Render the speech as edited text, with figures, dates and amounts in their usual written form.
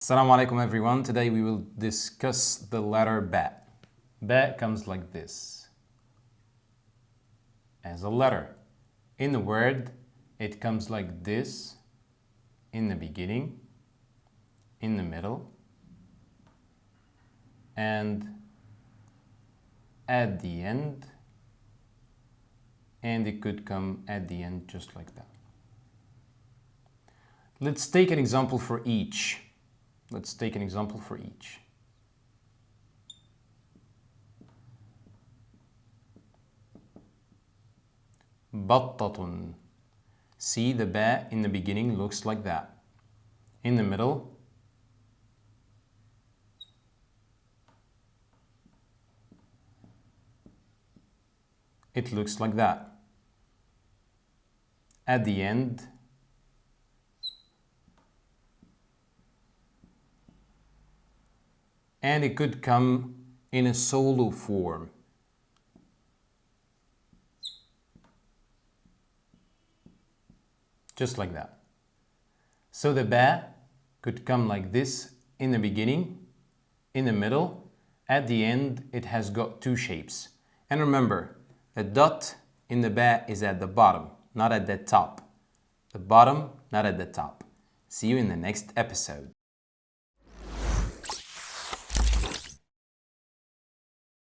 Assalamu alaikum everyone. Today we will discuss the letter ba. Ba comes like this. As a letter. In the word, it comes like this in the beginning, in the middle, and at the end, and it could come at the end just like that. Let's take an example for each. Let's take an example for each. Battatun. See, the ba in the beginning looks like that. In the middle, it looks like that. At the end, and it could come in a solo form. Just like that. So the ba could come like this in the beginning, in the middle, at the end it has got two shapes. And remember, the dot in the ba is at the bottom, not at the top. The bottom, not at the top. See you in the next episode.